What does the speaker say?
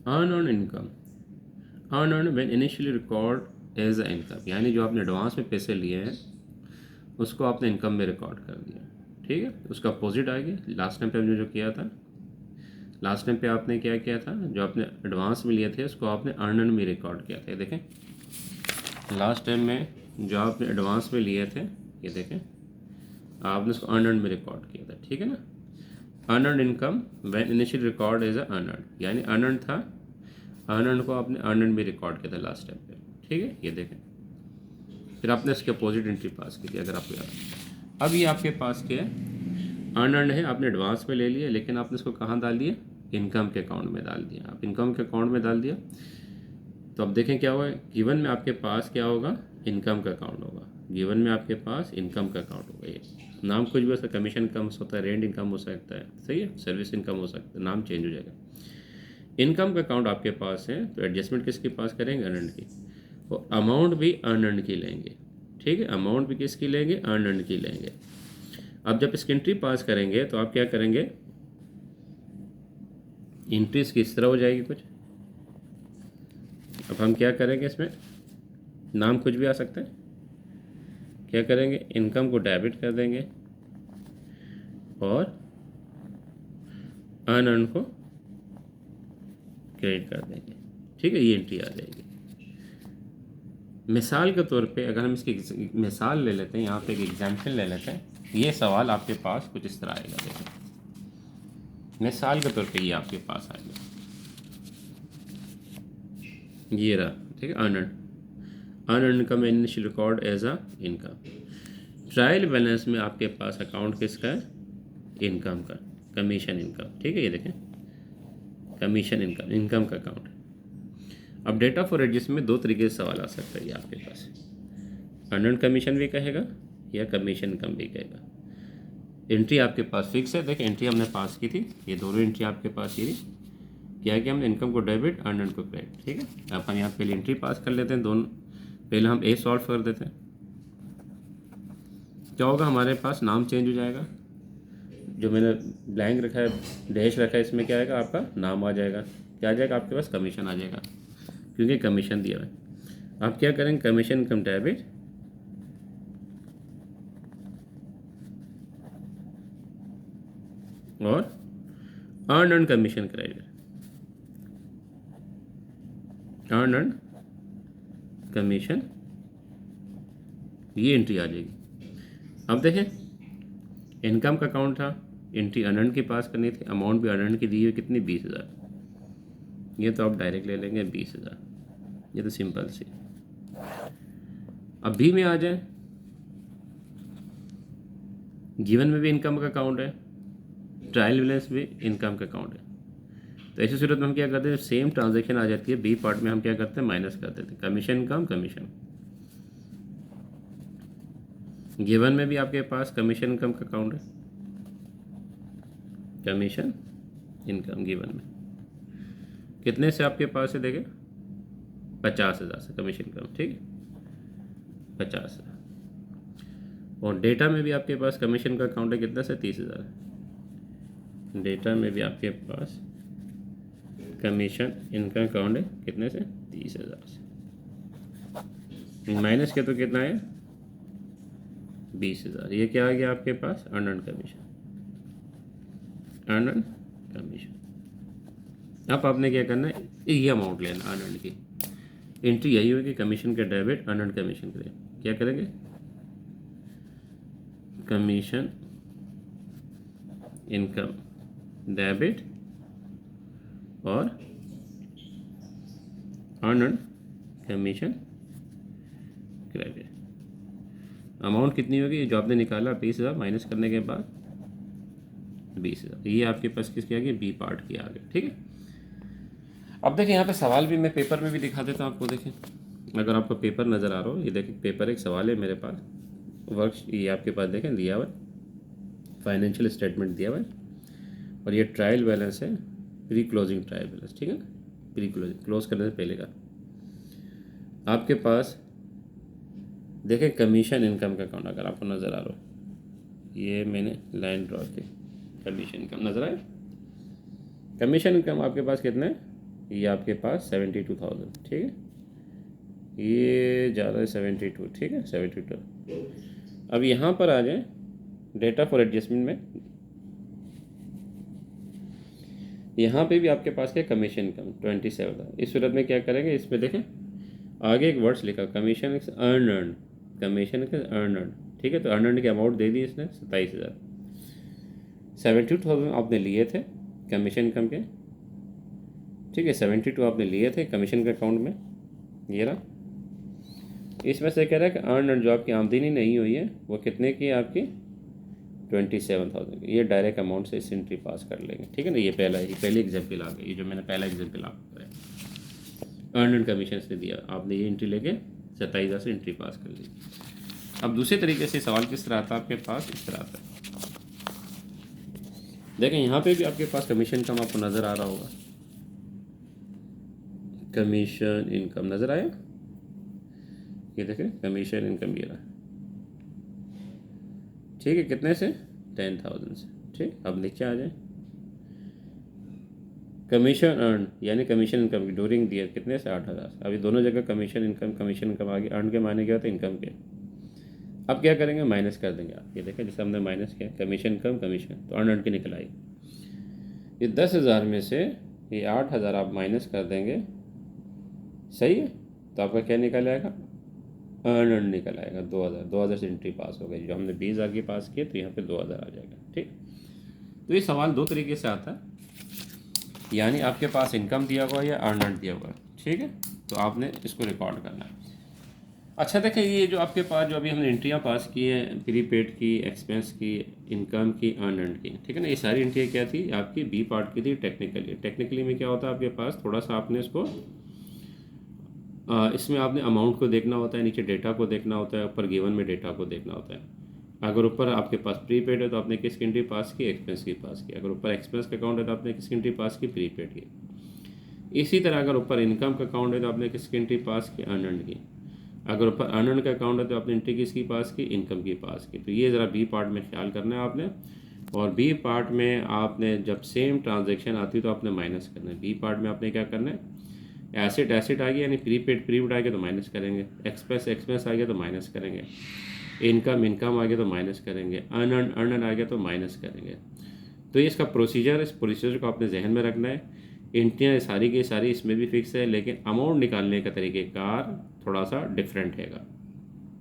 Earn income, earn when initially record as a income, यानी जो आपने एडवांस में पैसे लिए हैं उसको आपने इनकम में रिकॉर्ड कर दिया। ठीक है, उसका अपोजिट आएगी। लास्ट टाइम पे हमने जो किया था, लास्ट टाइम पे आपने क्या किया था, जो आपने एडवांस में लिए थे उसको आपने अर्नड में रिकॉर्ड किया था। ये देखें, लास्ट टाइम में जो आपने एडवांस में लिए थे, ये देखें आपने उसको अर्नड में रिकॉर्ड किया था। ठीक है ना, earned income when initial record as a earned, यानी अर्नड था, अर्नड को आपने अर्नड में रिकॉर्ड किया था लास्ट टाइम पे। ठीक है, ये देखें, फिर आपने इसके अपोजिट एंट्री पास की थी अगर आपको याद है। अब ये आपके पास क्या है, अर्नड है, आपने एडवांस में ले लिया, लेकिन आपने इसको कहाँ डाल दिया, इनकम के अकाउंट में डाल दिया। आप इनकम के अकाउंट में डाल दिया तो अब देखें क्या हुआ है, गिवन में आपके पास क्या होगा, इनकम का अकाउंट होगा। गिवन में आपके पास इनकम का अकाउंट होगा। ये नाम कुछ भी हो सकता है, कमीशन इनकम हो सकता है, रेंट इनकम हो सकता है, सही है, सर्विस इनकम हो सकता है, नाम चेंज हो जाएगा। इनकम का अकाउंट आपके पास है तो एडजस्टमेंट किसके पास करेंगे, अर्नड की, और अमाउंट भी अर्नड की लेंगे। ठीक है, अमाउंट भी किसकी लेंगे, अर्नड की लेंगे। अब जब इसकी एंट्री पास करेंगे तो आप क्या करेंगे, एंट्रीज किस तरह हो जाएगी कुछ। अब हम क्या करेंगे, इसमें नाम कुछ भी आ सकता है। क्या करेंगे, इनकम को डेबिट कर देंगे और अनअर्न को क्रेडिट कर देंगे। ठीक है, ये एंट्री आ जाएगी। मिसाल के तौर पे अगर हम इसकी मिसाल ले लेते हैं, यहाँ पे एक एग्जाम्पल ले लेते हैं, ये सवाल आपके पास कुछ इस तरह आएगा। देखो, मिसाल के तौर पे ये आपके पास आएगा, ये रहा। ठीक है, earned income initial record as a income. Trial balance में आपके पास अकाउंट किसका है, इनकम का, कमीशन इनकम। ठीक है, ये देखें, कमीशन इनकम, इनकम का अकाउंट। अब डेटा फॉर एडजस्ट में दो तरीके से सवाल आ सकता है ये आपके पास, अर्नड कमीशन भी कहेगा या कमीशन इनकम भी कहेगा। एंट्री आपके पास फिक्स है। देखिए, एंट्री हमने पास की थी, ये दोनों एंट्री आपके पास ये क्या है कि हमने इनकम को डेबिट, अर्नड को क्रेडिट। ठीक है, अब हम यहाँ पहले एंट्री पास कर लेते हैं दोनों। पहले हम ए सॉल्व कर देते हैं, क्या होगा, हमारे पास नाम चेंज हो जाएगा। जो मैंने ब्लैंक रखा है, डैश रखा है, इसमें क्या आएगा, आपका नाम आ जाएगा। क्या आ जाएगा, आपके पास कमीशन आ जाएगा, क्योंकि कमीशन दिया हुआ है। आप क्या करेंगे, कमीशन इनकम डेबिट और earn commission credit, earn commission, ये एंट्री आ जाएगी। अब देखें, इनकम का अकाउंट था, एंट्री अर्नड के पास करनी थी, अमाउंट भी अर्नड की दी हुई कितनी, 20,000। ये तो आप डायरेक्ट ले लेंगे 20,000, ये तो सिंपल सी। अब बी में आ जाए, गिवन में भी इनकम का अकाउंट है, ट्रायल बैलेंस भी इनकम का अकाउंट है। तो ऐसी सूरत में हम क्या करते हैं, सेम ट्रांजैक्शन आ जाती है, बी पार्ट में हम क्या करते हैं, माइनस कर देते हैं, कमीशन इनकम कमीशन। गिवन में भी आपके पास कमीशन इनकम का अकाउंट है, कमीशन इनकम गिवन में कितने से आपके पास है, देखें 50,000 से कमीशन इनकम। ठीक है, 50,000। और डेटा में भी आपके पास कमीशन का अकाउंट है, कितना से, 30,000। डेटा में भी आपके पास कमीशन इनकम अकाउंट है, कितने से, 30,000 से। माइनस के तो कितना है, 20,000। ये क्या आ गया आपके पास, अर्नड कमीशन, अर्नड कमीशन। अब आपने क्या करना है, ये अमाउंट लेना अर्नड की। एंट्री यही होगी, कमीशन के डेबिट, अर्नड कमीशन के। क्या करेंगे, कमीशन इनकम डेबिट और अर्नड कमीशन क्रेडिट। अमाउंट कितनी होगी, जो आपने निकाला 20,000, माइनस करने के बाद 20,000। ये आपके पास किसकी आ गई, बी पार्ट की आ गई। ठीक है, अब देखिए यहाँ पे सवाल भी मैं पेपर में भी दिखा देता हूँ आपको। देखें, अगर आपको पेपर नज़र आ रहा हो, ये देखिए पेपर, एक सवाल है मेरे पास, वर्क ये आपके पास देखें दिया हुआ है, फाइनेंशियल स्टेटमेंट दिया हुआ है, और ये ट्रायल बैलेंस है, प्री क्लोजिंग ट्रायल बैलेंस। ठीक है, प्री क्लोजिंग, क्लोज करने से पहले का आपके पास देखें, कमीशन इनकम का अकाउंट अगर आपको नज़र आ रहा हो, ये मैंने लाइन ड्रॉ की, कमीशन इनकम नज़र आए, कमीशन इनकम आपके पास कितने, ये आपके पास 72,000, ठीक है, ये ज़्यादा है 72, ठीक है 72। अब यहाँ पर आ जाए डेटा फॉर एडजस्टमेंट में, यहाँ पे भी आपके पास क्या कमीशन कम 27 था। इस सूरत में क्या करेंगे, इसमें देखें आगे एक वर्ड्स लिखा कमीशन अर्न, कमीशन अर्न, ठीक है। तो अर्न की अमाउंट दे दी इसने 27,000, 72,000 आपने लिए थे कमीशन इनकम के, ठीक है, 72 आपने लिए थे कमीशन के अकाउंट में, ये रहा। इसमें से कह रहा है कि अर्न जो आपकी आमदनी नहीं हुई है वो कितने की है आपकी 27,000। ये डायरेक्ट अमाउंट से इस एंट्री पास कर लेंगे, ठीक है ना। ये पहली एग्जाम्पल आ गई, ये जो मैंने पहला एग्जाम्पल आपको कराया, अर्न एंड कमीशन से दिया, आपने ये एंट्री लेके 27,000 से एंट्री पास कर ली। अब दूसरे तरीके से सवाल किस तरह आता है आपके पास, इस तरह आता है। देखें यहाँ पे भी आपके पास कमीशन इनकम आपको नज़र आ रहा होगा, कमीशन इनकम नज़र आया, ये देखें कमीशन इनकम ये रहा, ठीक है, कितने से 10,000 से, ठीक। अब नीचे आ जाए कमीशन अर्न यानी कमीशन इनकम की ड्यूरिंग द ईयर कितने से 8,000। अभी दोनों जगह कमीशन इनकम आ गई, अर्न के माने क्या होता है इनकम के। अब क्या करेंगे, माइनस कर देंगे आप, ये देखें जैसे हमने माइनस किया कमीशन कम कमीशन, तो अर्न की निकल आई। ये 10,000 में से ये 8,000 आप माइनस कर देंगे, सही है, तो आपका क्या निकल आएगा, अर्न निकल आएगा 2,000 से एंट्री पास हो गई। जो हमने 20,000 की पास किए तो यहाँ पे 2,000 आ जाएगा, ठीक। तो ये सवाल दो तरीके से आता है, यानी आपके पास इनकम दिया हुआ या अर्न दिया हुआ, ठीक है, तो आपने इसको रिकॉर्ड करना है। अच्छा देखें, ये जो आपके पास जो अभी हमने एंट्रियाँ पास की हैं, प्रीपेड की, एक्सपेंस की, इनकम की, अर्न की, ठीक है ना, ये सारी एंट्रियाँ क्या थी आपकी बी पार्ट की थी टेक्निकली। टेक्निकली में क्या होता है आपके पास, थोड़ा सा आपने इसको इसमें आपने अमाउंट को देखना होता है, नीचे डेटा को देखना होता है, ऊपर गिवन में डेटा को देखना होता है। अगर ऊपर आपके पास प्रीपेड है तो आपने किसकी एंट्री पास की, एक्सपेंस की पास की। अगर ऊपर एक्सपेंस का अकाउंट है तो आपने किसकी एंट्री पास की, प्रीपेड की। इसी तरह अगर ऊपर इनकम का अकाउंट है तो आपने किसकी एंट्री पास की, अर्न की। अगर ऊपर अर्न का अकाउंट है तो आपने एंट्री किसकी पास की, इनकम की पास की। तो ये ज़रा बी पार्ट में ख्याल करना है आपने। और बी पार्ट में आपने जब सेम ट्रांजैक्शन आती है तो आपने माइनस करना है। बी पार्ट में आपने क्या करना है, एसेट आ गया यानी प्रीपेड आ गया तो माइनस करेंगे, एक्सपेंस आ गया तो माइनस करेंगे, इनकम आ गया तो माइनस करेंगे, अर्न आ गया तो माइनस करेंगे। तो ये इसका प्रोसीजर, इस प्रोसीजर को आपने जहन में रखना है। एंट्रियाँ सारी की सारी इसमें भी फिक्स है, लेकिन अमाउंट निकालने का तरीक़ेकार थोड़ा सा डिफरेंट हैगा।